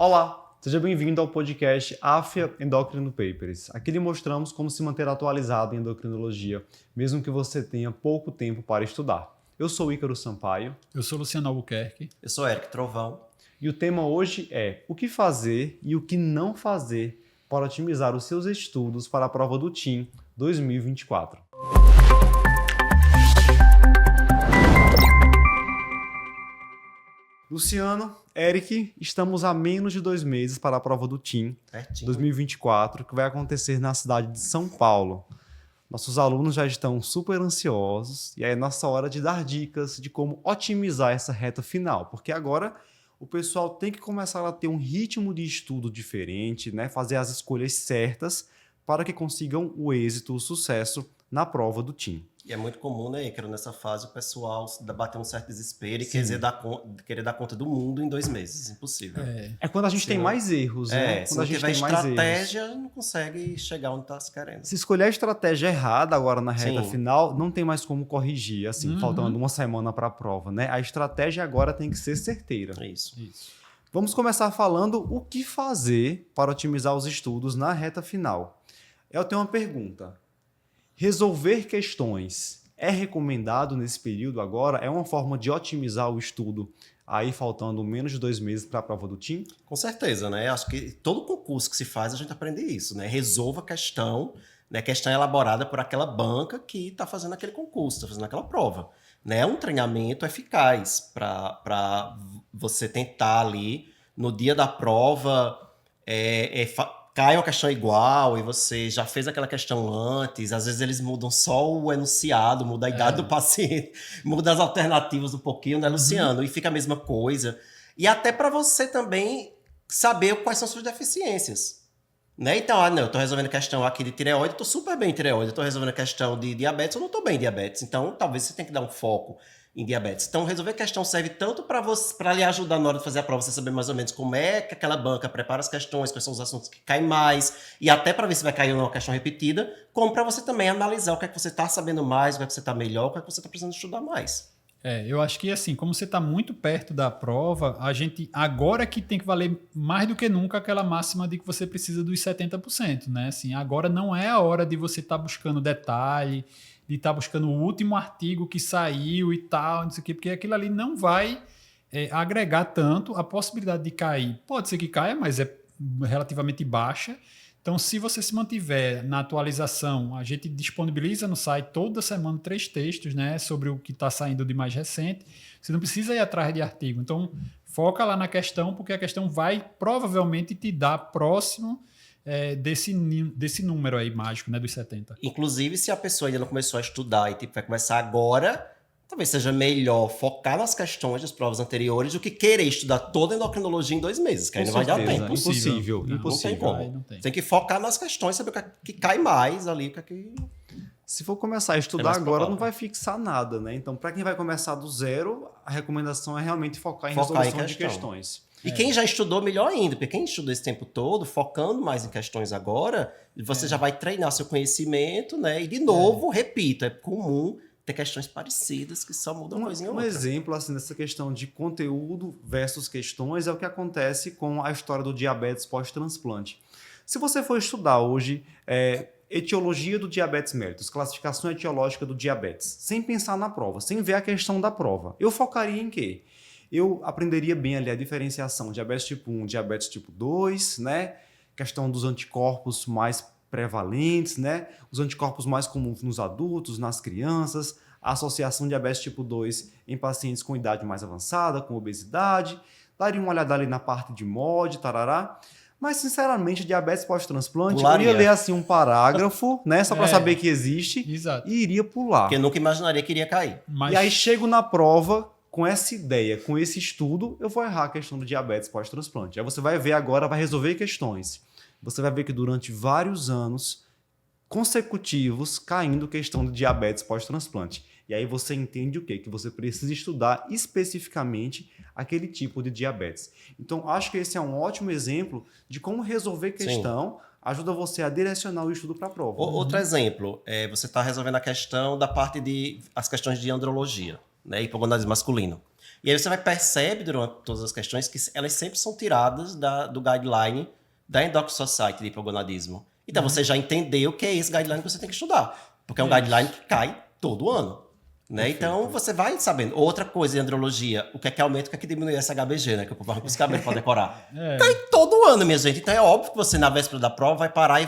Olá, seja bem-vindo ao podcast AFIA Endocrino Papers. Aqui lhe mostramos como se manter atualizado em endocrinologia, mesmo que você tenha pouco tempo para estudar. Eu sou Ícaro Sampaio. Eu sou Luciano Albuquerque. Eu sou Eric Trovão. E o tema hoje é o que fazer e o que não fazer para otimizar os seus estudos para a prova do TIM 2024. Luciano, Eric, estamos a menos de 2 meses para a prova do TIM 2024, que vai acontecer na cidade de São Paulo. Nossos alunos já estão super ansiosos e é nossa hora de dar dicas de como otimizar essa reta final, porque agora o pessoal tem que começar a ter um ritmo de estudo diferente, né? Fazer as escolhas certas para que consigam o êxito, o sucesso na prova do TIM. E é muito comum, né, Ícaro, nessa fase o pessoal bater um certo desespero e querer dar conta do mundo em 2 meses. Impossível. É quando a gente tem mais erros, né? Se Quando não a gente tiver tem mais erros. estratégia, não consegue chegar onde está se querendo. Se escolher a estratégia errada agora na reta final, não tem mais como corrigir, assim, faltando uma semana para a prova, né? A estratégia agora tem que ser certeira. Isso. Vamos começar falando o que fazer para otimizar os estudos na reta final. Eu tenho uma pergunta. Resolver questões é recomendado nesse período agora? É uma forma de otimizar o estudo aí faltando menos de 2 meses para a prova do TIM? Com certeza, né? Acho que todo concurso que se faz a gente aprende isso, né? Resolva a questão, né? Questão elaborada por aquela banca que está fazendo aquele concurso, está fazendo aquela prova. Né? É um treinamento eficaz para você tentar ali, no dia da prova, cai uma questão igual e você já fez aquela questão antes, às vezes eles mudam só o enunciado, muda a idade do paciente, muda as alternativas um pouquinho, né, Luciano? E fica a mesma coisa. E até para você também saber quais são suas deficiências. Né? Então, eu estou resolvendo a questão aqui de tireoide, estou super bem em tireoide, estou resolvendo a questão de diabetes, eu não estou bem em diabetes. Então, talvez você tenha que dar um foco em diabetes. Então, resolver a questão serve tanto para lhe ajudar na hora de fazer a prova, você saber mais ou menos como é que aquela banca prepara as questões, quais são os assuntos que caem mais, e até para ver se vai cair uma questão repetida, como para você também analisar o que é que você está sabendo mais, o que é que você está melhor, o que é que você está precisando estudar mais. Eu acho que assim, como você está muito perto da prova, a gente agora que tem que valer mais do que nunca aquela máxima de que você precisa dos 70%, né? Assim, agora não é a hora de você estar buscando detalhe, de estar buscando o último artigo que saiu e tal, não sei o quê, porque aquilo ali não vai agregar tanto. A possibilidade de cair pode ser que caia, mas é relativamente baixa. Então, se você se mantiver na atualização, a gente disponibiliza no site toda semana 3 textos, né, sobre o que está saindo de mais recente. Você não precisa ir atrás de artigo. Então, foca lá na questão, porque a questão vai provavelmente te dar próximo desse número aí mágico, né, dos 70. Inclusive, se a pessoa ainda não começou a estudar e vai começar agora, talvez seja melhor focar nas questões das provas anteriores do que querer estudar toda a endocrinologia em 2 meses, que aí não vai dar tempo. Impossível. Não tem como. Tem que focar nas questões, saber o que cai mais ali, o que... Se for começar a estudar agora, não vai fixar nada, né? Então, para quem vai começar do zero, a recomendação é realmente focar em resolução de questões. E quem já estudou, melhor ainda, porque quem estudou esse tempo todo, focando mais em questões agora, você já vai treinar seu conhecimento, né? E, de novo, repito, é comum ter questões parecidas que só mudam uma coisinha ou outra. Um exemplo assim, dessa questão de conteúdo versus questões é o que acontece com a história do diabetes pós-transplante. Se você for estudar hoje etiologia do diabetes mellitus, classificação etiológica do diabetes, sem pensar na prova, sem ver a questão da prova, eu focaria em quê? Eu aprenderia bem ali a diferenciação diabetes tipo 1, diabetes tipo 2, né? Questão dos anticorpos mais prevalentes, né? Os anticorpos mais comuns nos adultos, nas crianças, a associação diabetes tipo 2 em pacientes com idade mais avançada, com obesidade, daria uma olhada ali na parte de MOD, tarará. Mas, sinceramente, diabetes pós-transplante, eu ia ler assim um parágrafo, né? Só para saber que existe. Exato. E iria pular. Porque eu nunca imaginaria que iria cair. E aí chego na prova com essa ideia, com esse estudo, eu vou errar a questão do diabetes pós-transplante. Aí você vai ver agora, vai resolver questões. Você vai ver que durante vários anos consecutivos caindo questão de diabetes pós-transplante. E aí você entende o quê? Que você precisa estudar especificamente aquele tipo de diabetes. Então, acho que esse é um ótimo exemplo de como resolver questão ajuda você a direcionar o estudo para a prova. Outro exemplo, você está resolvendo a questão da parte as questões de andrologia, né, hipogonadismo masculino. E aí você vai perceber durante todas as questões que elas sempre são tiradas do guideline da Endocrine Society de hipogonadismo. Então você já entendeu que é esse guideline que você tem que estudar. Porque é um guideline que cai todo ano. Né? Então você vai sabendo. Outra coisa em andrologia, o que aumenta, o que diminui esse HBG, né? Que o povo vai com os cabelos para decorar. Cai todo ano, minha gente. Então é óbvio que você, na véspera da prova, vai parar e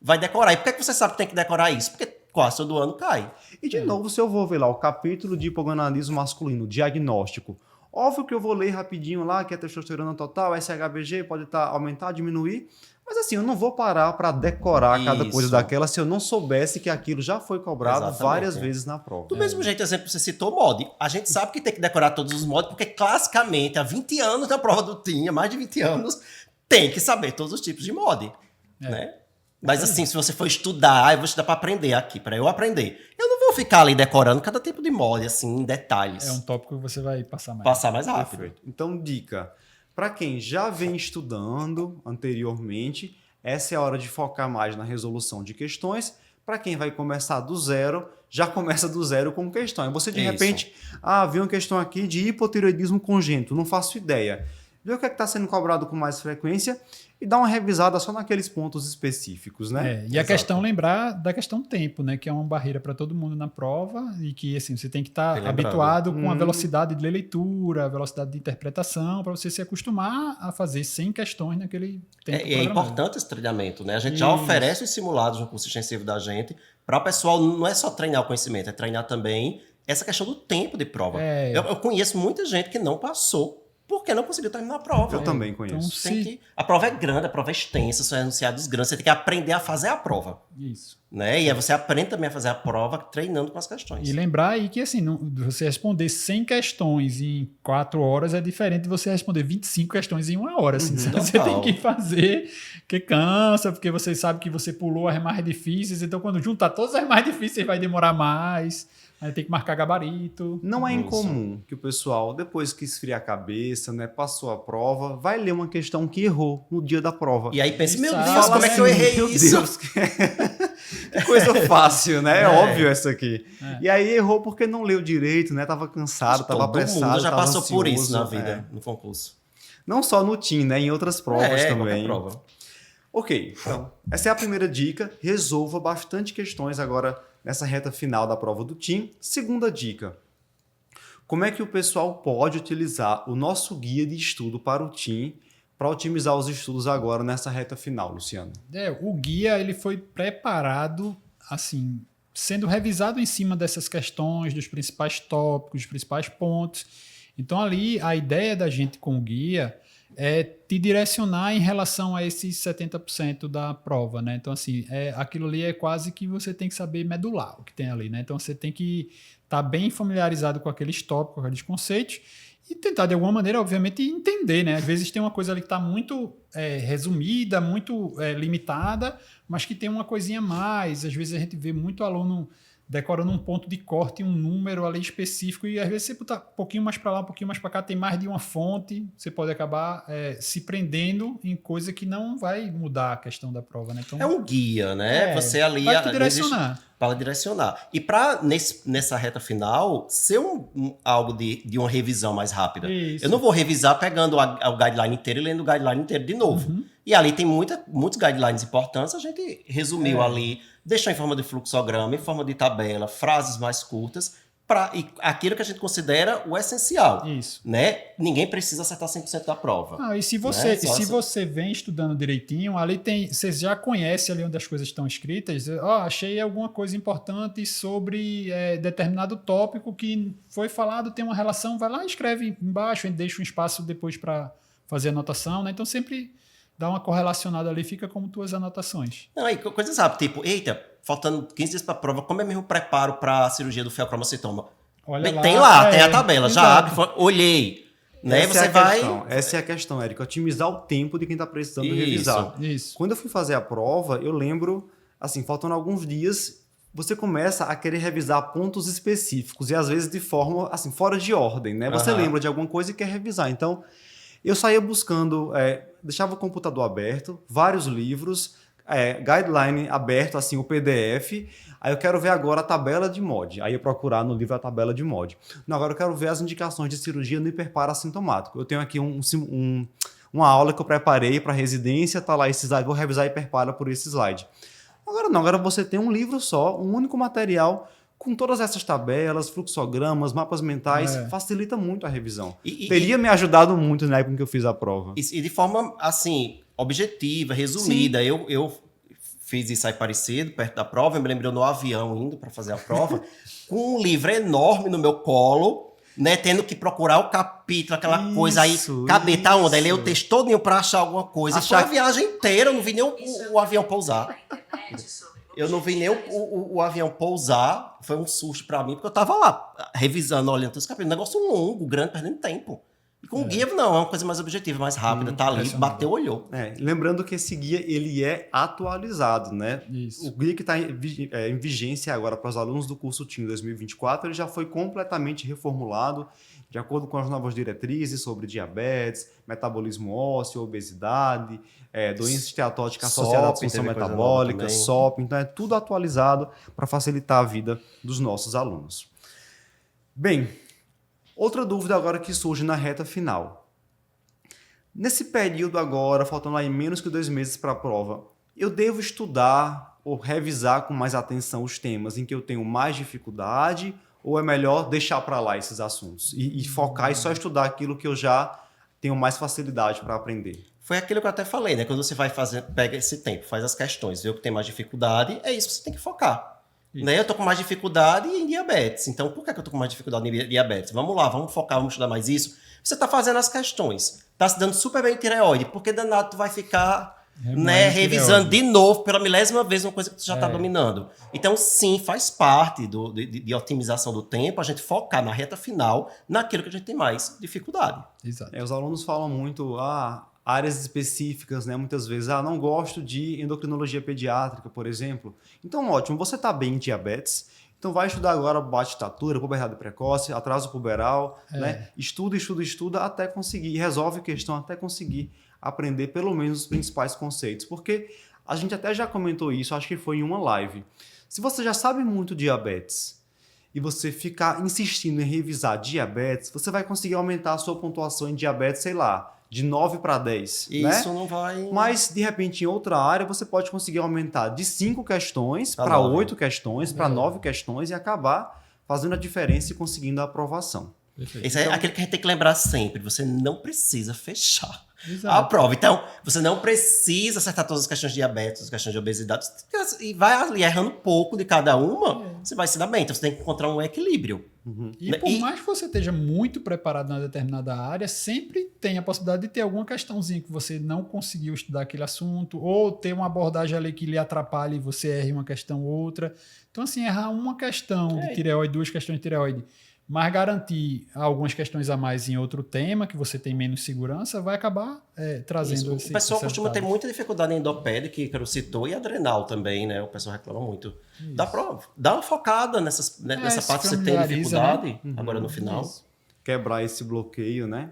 vai decorar. E por que você sabe que tem que decorar isso? Porque quase todo ano cai. E de novo, se eu vou ver lá o capítulo de hipogonadismo masculino, diagnóstico, óbvio que eu vou ler rapidinho lá, que é testosterona total, SHBG pode aumentar, diminuir, mas assim, eu não vou parar para decorar cada coisa daquela se eu não soubesse que aquilo já foi cobrado várias vezes na prova. Do mesmo jeito, exemplo, você citou mod. A gente sabe que tem que decorar todos os mods, porque classicamente, há 20 anos na prova do TIM, há mais de 20 anos, tem que saber todos os tipos de mod. Né? Mas assim, se você for estudar, eu vou estudar para aprender aqui, para eu aprender. Eu não vou ficar ali decorando cada tipo de mod, assim, em detalhes. É um tópico que você vai passar mais. Passar mais rápido. Perfeito. Então, dica. Para quem já vem estudando anteriormente, essa é a hora de focar mais na resolução de questões. Para quem vai começar do zero, já começa do zero com questão. E você, de repente, viu uma questão aqui de hipotireoidismo congênito, não faço ideia. Vê o que está sendo cobrado com mais frequência e dá uma revisada só naqueles pontos específicos, né? E a questão, lembrar da questão tempo, né? Que é uma barreira para todo mundo na prova e que assim, você tem que estar habituado com a velocidade de leitura, a velocidade de interpretação, para você se acostumar a fazer 100 questões naquele tempo. É importante esse treinamento, né? A gente já oferece os simulados no curso extensivo da gente para o pessoal, não é só treinar o conhecimento, é treinar também essa questão do tempo de prova. Eu conheço muita gente que não passou porque não conseguiu terminar a prova. Eu também conheço. Então, a prova é grande, a prova é extensa, são enunciados grandes, você tem que aprender a fazer a prova. Isso. Né? E aí você aprende também a fazer a prova treinando com as questões. E lembrar aí que assim, você responder 100 questões em 4 horas é diferente de você responder 25 questões em 1 hora. Assim, você tem que fazer, que cansa, porque você sabe que você pulou as mais difíceis, então quando juntar todas as mais difíceis vai demorar mais. Aí tem que marcar gabarito. Não é incomum que o pessoal, depois que esfria a cabeça, né, passou a prova, vai ler uma questão que errou no dia da prova. E aí pensa, meu Deus, como é que eu errei isso? Deus, que coisa fácil, né? É óbvio essa aqui. E aí errou porque não leu direito, né? Tava cansado, tava apressado, todo mundo já passou ansioso, por isso na vida, no concurso. Não só no TIM, né? Em outras provas também. Prova. Ok, então, essa é a primeira dica. Resolva bastante questões agora nessa reta final da prova do TIM. Segunda dica. Como é que o pessoal pode utilizar o nosso guia de estudo para o TIM para otimizar os estudos agora nessa reta final, Luciano? O guia ele foi preparado, assim, sendo revisado em cima dessas questões, dos principais tópicos, dos principais pontos. Então, ali, a ideia da gente com o guia é te direcionar em relação a esses 70% da prova, né? Então, assim, aquilo ali é quase que você tem que saber medular o que tem ali, né? Então, você tem que estar bem familiarizado com aqueles tópicos, com aqueles conceitos e tentar, de alguma maneira, obviamente, entender, né? Às vezes tem uma coisa ali que está muito resumida, muito limitada, mas que tem uma coisinha a mais. Às vezes a gente vê muito aluno decorando um ponto de corte, um número ali específico, e às vezes você botar um pouquinho mais para lá, um pouquinho mais para cá, tem mais de uma fonte, você pode acabar se prendendo em coisa que não vai mudar a questão da prova, né? Então, é um guia, né? Você ali vai te direcionar. Para direcionar. E para, nessa reta final, ser algo de uma revisão mais rápida. Isso. Eu não vou revisar pegando o guideline inteiro e lendo o guideline inteiro de novo. E ali tem muitos guidelines importantes, a gente resumiu ali, deixou em forma de fluxograma, em forma de tabela, frases mais curtas, e aquilo que a gente considera o essencial. Isso. Né? Ninguém precisa acertar 100% da prova. E se você, você vem estudando direitinho, ali você já conhece ali onde as coisas estão escritas. Achei alguma coisa importante sobre determinado tópico que foi falado, tem uma relação, vai lá e escreve embaixo, e deixa um espaço depois para fazer anotação, né? Então sempre dá uma correlacionada ali, fica como tuas anotações. Não, aí coisas rápidas, tipo, eita, faltando 15 dias para a prova, como é mesmo o preparo para a cirurgia do feocromocitoma? Olha tem a tabela, já abre, olhei. Né? Essa é a questão, Érica, otimizar o tempo de quem está precisando revisar. Isso. Quando eu fui fazer a prova, eu lembro, assim, faltando alguns dias, você começa a querer revisar pontos específicos e às vezes de forma, assim, fora de ordem, né? Você lembra de alguma coisa e quer revisar. Então, eu saía buscando, deixava o computador aberto, vários livros, guideline aberto, assim, o PDF. Aí eu quero ver agora a tabela de MOD. Aí eu procurar no livro a tabela de MOD. Não, agora eu quero ver as indicações de cirurgia no hiperparassintomático. Eu tenho aqui uma aula que eu preparei para residência, tá lá esse slide, vou revisar hiperpara por esse slide. Agora não, agora você tem um livro só, um único material com todas essas tabelas, fluxogramas, mapas mentais, facilita muito a revisão. Teria me ajudado muito na época em que eu fiz a prova. E de forma, assim, objetiva, resumida. Eu fiz isso aí parecido, perto da prova. Eu me lembrei no avião indo para fazer a prova, com um livro enorme no meu colo, né, tendo que procurar o capítulo, aquela coisa aí, cabeça onde? Aí ler o texto todinho para achar alguma coisa. Foi a viagem inteira, eu não vi nem o avião pousar. Eu não vi nem o avião pousar, foi um susto pra mim, porque eu tava lá, revisando, olhando todos os capítulos. Um negócio longo, grande, perdendo tempo. E com o guia, não, é uma coisa mais objetiva, mais rápida, tá ali, bateu, olhou. Lembrando que esse guia, ele é atualizado, né? Isso. O guia que está em vigência agora para os alunos do curso TIM 2024, ele já foi completamente reformulado, de acordo com as novas diretrizes sobre diabetes, metabolismo ósseo, obesidade, doença esteatótica associada à disfunção metabólica, SOP. Então é tudo atualizado para facilitar a vida dos nossos alunos. Bem, outra dúvida agora que surge na reta final. Nesse período agora, faltando aí menos que 2 meses para a prova, eu devo estudar ou revisar com mais atenção os temas em que eu tenho mais dificuldade, ou é melhor deixar para lá esses assuntos e focar e só estudar aquilo que eu já tenho mais facilidade para aprender? Foi aquilo que eu até falei, né? Quando você vai fazer, pega esse tempo, faz as questões, vê o que tem mais dificuldade, é isso que você tem que focar. Né? Eu tô com mais dificuldade em diabetes. Então, por que eu tô com mais dificuldade em diabetes? Vamos lá, vamos focar, vamos estudar mais isso. Você tá fazendo as questões, tá se dando super bem em tireoide, porque danado tu vai ficar revisando de novo pela milésima vez uma coisa que tu já tá dominando. Então, sim, faz parte de otimização do tempo a gente focar na reta final naquilo que a gente tem mais dificuldade. Exato. Os alunos falam muito, áreas específicas, né? Muitas vezes, não gosto de endocrinologia pediátrica, por exemplo. Então, ótimo, você está bem em diabetes, então vai estudar agora baixa-estatura, puberdade precoce, atraso puberal, né? Estuda até conseguir, resolve a questão até conseguir aprender pelo menos os principais conceitos. Porque a gente até já comentou isso, acho que foi em uma live. Se você já sabe muito diabetes e você ficar insistindo em revisar diabetes, você vai conseguir aumentar a sua pontuação em diabetes, sei lá, de 9 para 10. Isso, né? não vai... Mas, de repente, em outra área, você pode conseguir aumentar de 5 questões para 8 questões, para 9 questões e acabar fazendo a diferença e conseguindo a aprovação. Isso é aquele que a gente tem que lembrar sempre. Você não precisa fechar a prova. Então, você não precisa acertar todas as questões de diabetes, as questões de obesidade. E vai ali errando pouco de cada uma, você vai se dar bem. Então, você tem que encontrar um equilíbrio. E por mais que você esteja muito preparado na determinada área, sempre tem a possibilidade de ter alguma questãozinha que você não conseguiu estudar aquele assunto, ou ter uma abordagem ali que lhe atrapalhe e você erre uma questão ou outra. Então, assim, errar uma questão de tireoide, 2 questões de tireoide, mas garantir algumas questões a mais em outro tema, que você tem menos segurança, vai acabar trazendo esse... O pessoal costuma ter muita dificuldade em endopédica, que eu citou, e adrenal também, né? O pessoal reclama muito da prova. Dá uma focada nessa parte que você tem dificuldade, né? Agora no final. Isso. Quebrar esse bloqueio, né?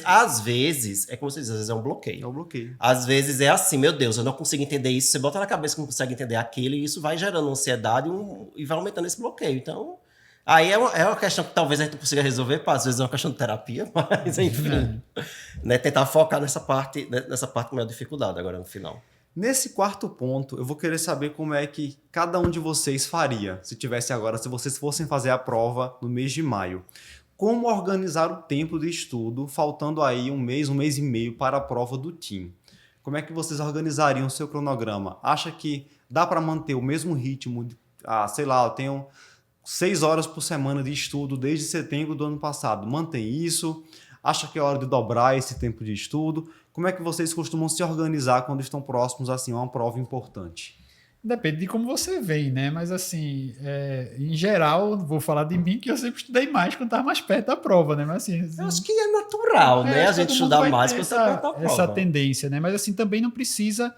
Às vezes, é como você diz, às vezes é um bloqueio. É um bloqueio. Às vezes é assim, meu Deus, eu não consigo entender isso. Você bota na cabeça que não consegue entender aquilo, e isso vai gerando ansiedade e vai aumentando esse bloqueio. Então... Aí é uma questão que talvez a gente não consiga resolver, às vezes é uma questão de terapia, mas enfim. Né, tentar focar nessa parte com maior dificuldade agora no final. Nesse quarto ponto, eu vou querer saber como é que cada um de vocês faria, se vocês fossem fazer a prova no mês de maio. Como organizar o tempo de estudo, faltando aí um mês e meio para a prova do TIM? Como é que vocês organizariam o seu cronograma? Acha que dá para manter o mesmo ritmo? Sei lá, eu tenho 6 horas por semana de estudo desde setembro do ano passado. Mantém isso? Acha que é hora de dobrar esse tempo de estudo? Como é que vocês costumam se organizar quando estão próximos assim, a uma prova importante? Depende de como você vem, né? Mas assim, em geral, vou falar de mim que eu sempre estudei mais quando estava mais perto da prova, né? Mas assim, eu acho que é natural, né? A gente estudar mais quando está perto da prova. Essa tendência, né? Mas assim, também não precisa...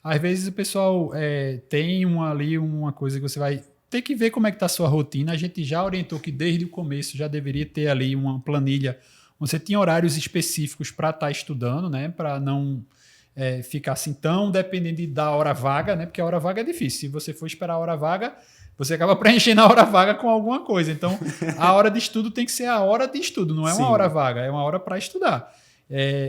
Às vezes o pessoal tem uma coisa que você vai... Tem que ver como é que está a sua rotina. A gente já orientou que desde o começo já deveria ter ali uma planilha onde você tinha horários específicos para estar estudando, né? Para não ficar assim tão dependente da hora vaga, né? Porque a hora vaga é difícil. Se você for esperar a hora vaga, você acaba preenchendo a hora vaga com alguma coisa. Então, a hora de estudo tem que ser a hora de estudo, não é Sim. uma hora vaga, é uma hora para estudar.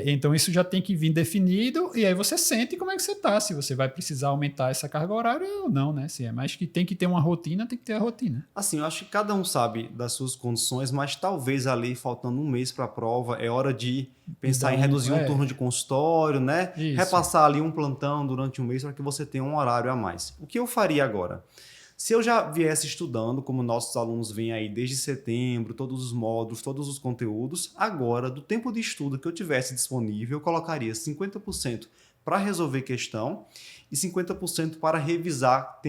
Então, isso já tem que vir definido e aí você sente como é que você está, se você vai precisar aumentar essa carga horária ou não, né? Se é mais que tem que ter uma rotina, tem que ter a rotina. Assim, eu acho que cada um sabe das suas condições, mas talvez ali, faltando um mês para a prova, é hora de pensar em reduzir um turno de consultório, né? Isso. Repassar ali um plantão durante um mês para que você tenha um horário a mais. O que eu faria agora? Se eu já viesse estudando, como nossos alunos vêm aí desde setembro, todos os módulos, todos os conteúdos, agora, do tempo de estudo que eu tivesse disponível, eu colocaria 50% para resolver questão e 50% para revisar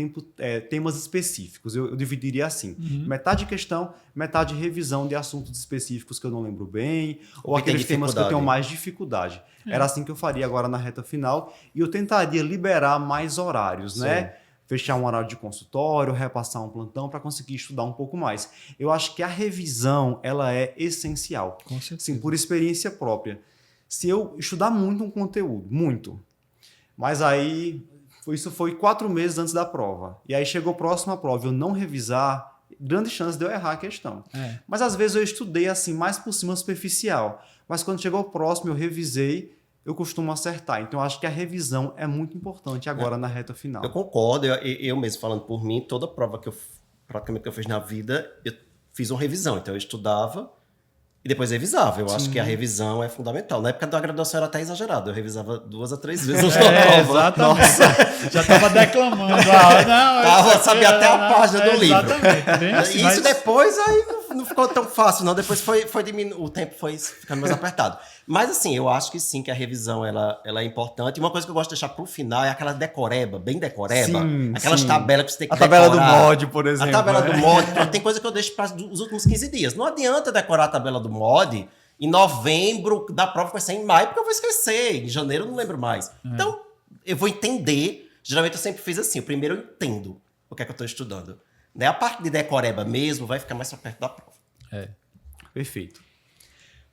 temas específicos. Eu dividiria assim, metade questão, metade revisão de assuntos específicos que eu não lembro bem, ou aqueles temas que eu tenho mais dificuldade. Era assim que eu faria agora na reta final, e eu tentaria liberar mais horários, né? Fechar um horário de consultório, repassar um plantão para conseguir estudar um pouco mais. Eu acho que a revisão, ela é essencial. Com certeza. Sim, por experiência própria. Se eu estudar muito um conteúdo, muito, mas aí isso foi 4 meses antes da prova, e aí chegou próximo à prova, eu não revisar, grande chance de eu errar a questão. Mas às vezes eu estudei assim, mais por cima, superficial. Mas quando chegou próximo, eu revisei, eu costumo acertar. Então, eu acho que a revisão é muito importante agora na reta final. Eu concordo. Eu mesmo, falando por mim, toda prova praticamente que eu fiz na vida, eu fiz uma revisão. Então, eu estudava e depois revisava. Eu acho que a revisão é fundamental. Na época da graduação era até exagerado. Eu revisava 2 a 3 vezes na prova. Exatamente. Nossa. Já estava declamando. Eu sabia até a página do livro. Exatamente. Assim, isso depois aí não ficou tão fácil, não. Depois o tempo foi ficando mais apertado. Mas assim, eu acho que sim, que a revisão ela é importante. E uma coisa que eu gosto de deixar pro final é aquela decoreba, bem decoreba. Aquelas tabelas que você tem que decorar. A tabela do MOD, por exemplo. A tabela do MOD. Tem coisa que eu deixo para os últimos 15 dias. Não adianta decorar a tabela do MOD em novembro, da prova vai ser em maio, porque eu vou esquecer. Em janeiro eu não lembro mais. Então, eu vou entender. Geralmente eu sempre fiz assim. Primeiro eu entendo o que é que eu estou estudando. Daí a parte de decoreba mesmo vai ficar mais pra perto da prova. Perfeito.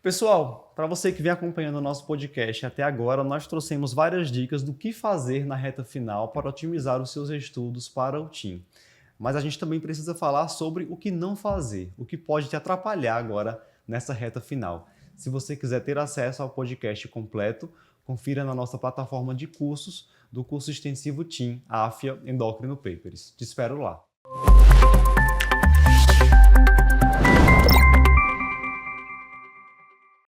Pessoal, para você que vem acompanhando o nosso podcast até agora, nós trouxemos várias dicas do que fazer na reta final para otimizar os seus estudos para o TIM. Mas a gente também precisa falar sobre o que não fazer, o que pode te atrapalhar agora nessa reta final. Se você quiser ter acesso ao podcast completo, confira na nossa plataforma de cursos do curso extensivo TIM, AFIA Endócrino Papers. Te espero lá.